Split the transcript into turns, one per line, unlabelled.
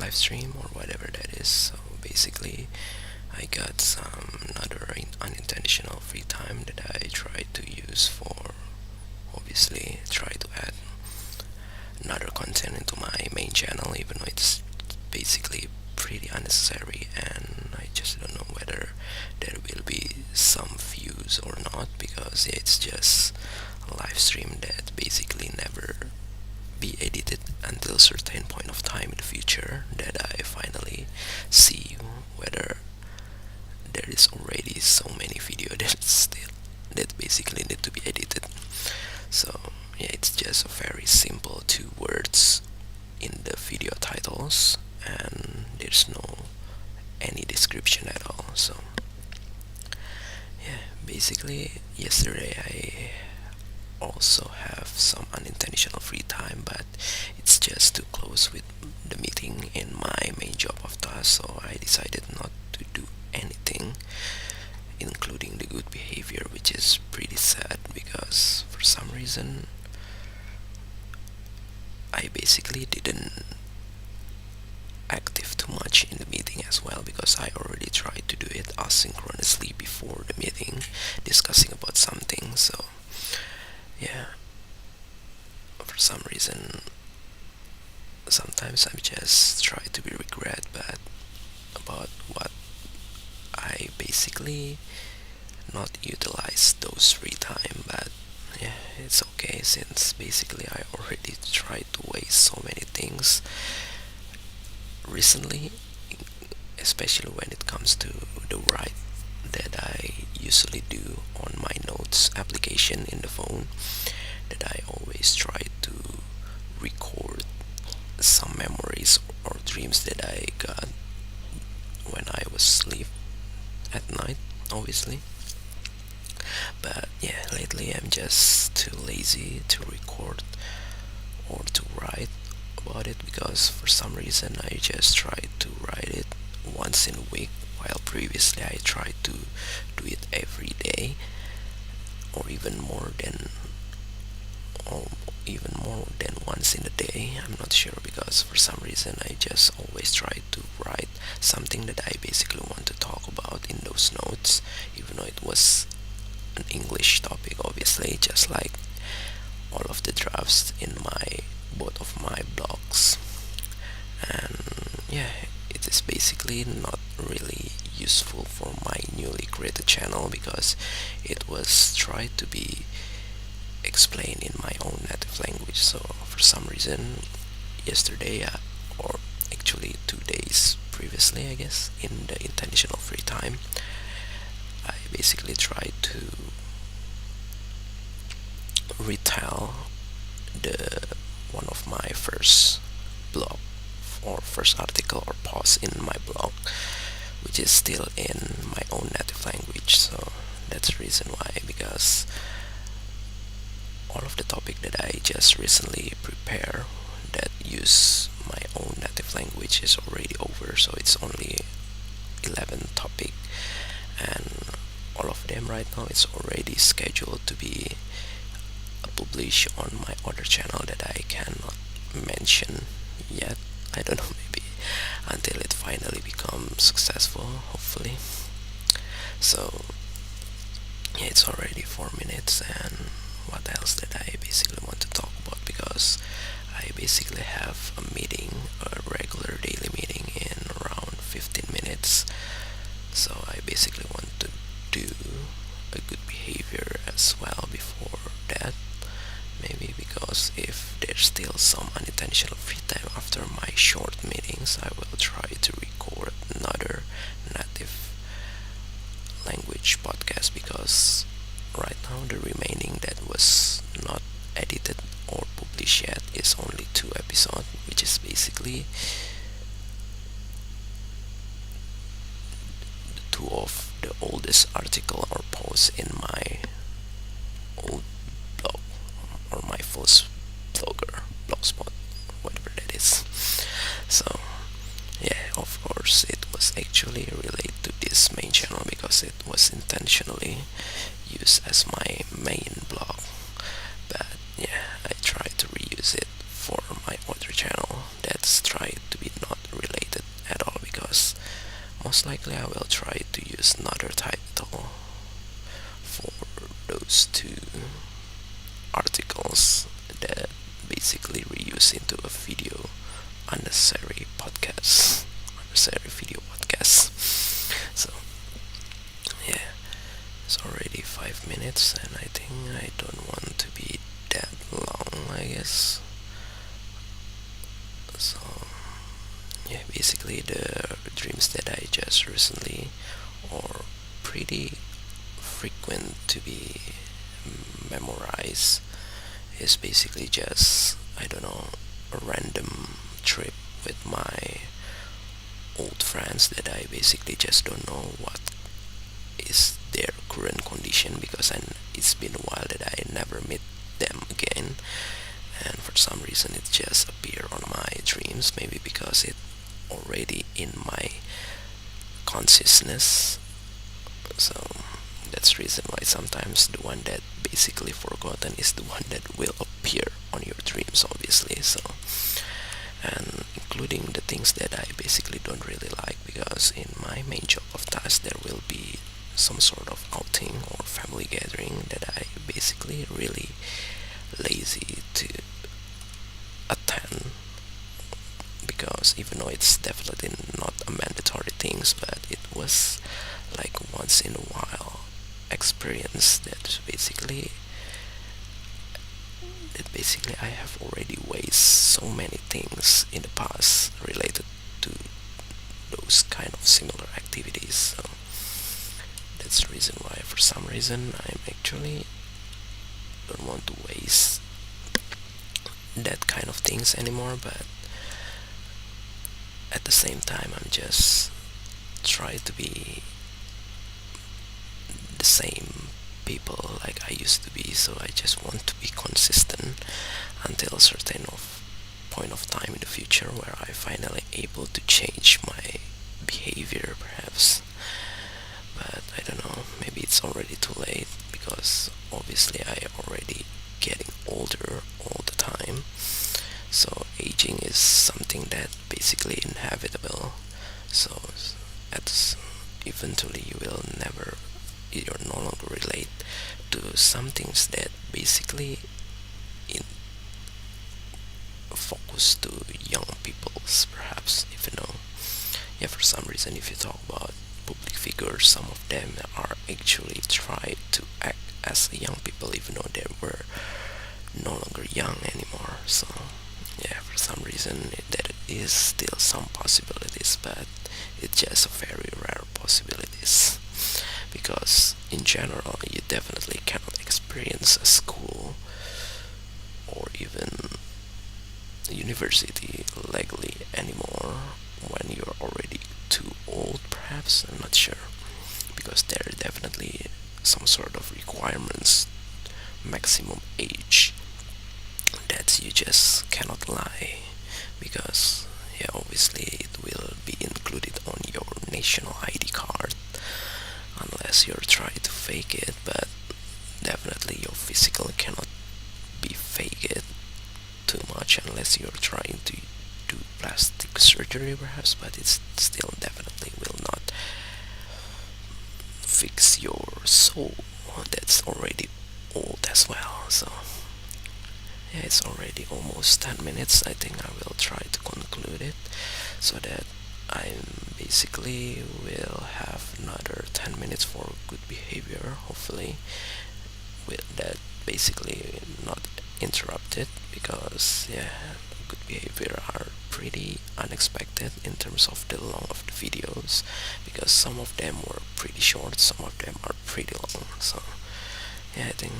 live stream or whatever that is. So basically, I got some another unintentional free time that I try to use for obviously try to add another content into my main channel, even though it's basically pretty unnecessary, and I just don't know whether there will be some views or not, because it's just a live stream that basically never be edited until certain point of time in the future, that I finally see whether there is already so many video that still that basically need to be edited. So yeah, it's just a very simple two words in the video titles, and there's no any description at all. So yeah, basically yesterday I also have some unintentional free time, but it's just too close with the meeting in my main job of task, so I decided not to do anything, including the good behavior, which is pretty sad because for some reason I basically didn't active too much in the meeting as well, because I already tried to do it asynchronously before the meeting, discussing about something. So yeah, for some reason sometimes I just try to be regret but about what I basically not utilize those free time. But yeah, it's okay, since basically I already tried to waste so many things recently, especially when it comes to the write that I usually do on my notes application in the phone, that I always try to record some memories or dreams that I got when I was asleep at night, obviously. But yeah, lately I'm just too lazy to record or to write about it, because for some reason I just try to write it once in a week, while previously I tried to do it every day, or even more than or even more than once in a day. I'm not sure, because for some reason I just always try to write something that I basically want to talk about in those notes, even though it was an English topic, obviously, just like all of the drafts in my both of my blogs. And yeah, it is basically not really useful for my newly created channel, because it was tried to be explained in my own native language. So for some reason yesterday, or actually 2 days previously, I guess, in the intentional free time, I basically tried to retell the one of my first blog or first article or post in my blog, which is still in my own native language. So that's the reason why, because all of the topic that I just recently prepare that use my own native language is already over. So it's only 11 topic, and all of them right now it's already scheduled to be published on my other channel that I cannot mention yet. I don't know, maybe until it finally becomes successful, hopefully. So yeah, it's already 4 minutes, and what else did I basically want to talk about, because I basically have a meeting, a regular daily meeting, in around 15 minutes. So I basically want to do a good behavior as well before that, maybe, because if there's still some unintentional free time after my short meetings, I will try to record another native language podcast, because right now the remaining that was not edited or published yet is only 2 episodes, which is basically two of the oldest article or posts in my old blog, or my first blogspot, whatever that is. So yeah, of course it was actually related to this main channel, because it was intentionally used as my main blog. But yeah, I tried to reuse it for my other channel that's tried to be not related basically I will try to use another title for those two articles that basically reuse into a video unnecessary video podcast. So yeah, it's already 5 minutes, and I think I don't want to be that long, I guess. So yeah, basically the dreams that I just recently or pretty frequent to be memorized is basically just, I don't know, a random trip with my old friends that I basically just don't know what is their current condition, because it's been a while that I never met them again, and for some reason it just appeared on my dreams, maybe because it already in my consciousness. So that's the reason why sometimes the one that basically forgotten is the one that will appear on your dreams, obviously. So, and including the things that I basically don't really like, because in my main job of task there will be some sort of outing or family gathering that I basically really lazy to attend, because even though it's definitely not a mandatory things, but it was like once in a while experience that basically I have already wasted so many things in the past related to those kind of similar activities. So that's the reason why for some reason I'm actually don't want to waste that kind of things anymore, but at the same time I'm just try to be the same people like I used to be. So I just want to be consistent until a certain of point of time in the future where I finally able to change my behavior, perhaps. But I don't know, maybe it's already too late, because obviously I already getting older all the time. So aging is something that basically inevitable. So at eventually you're no longer relate to some things that basically in focus to young peoples, perhaps. Even though, yeah, for some reason if you talk about public figures, some of them are actually try to act as young people even though they were no longer young anymore. So yeah, for some reason that is still some possibilities, but it's just a very rare possibilities, because in general you definitely cannot experience a school or even university legally anymore when you're already too old, perhaps. I'm not sure, because there are definitely some sort of requirements, maximum age, that you just cannot lie, because yeah, obviously it will be included on your national ID card unless you're trying to fake it, but definitely your physical cannot be faked too much unless you're trying to do plastic surgery, perhaps, but it still definitely will not fix your soul that's already old as well. So yeah, it's already almost 10 minutes. I think I will try to conclude it so that I basically will have another 10 minutes for good behavior, hopefully, with that basically not interrupted, because yeah, good behavior are pretty unexpected in terms of the long of the videos, because some of them were pretty short, some of them are pretty long. So yeah, I think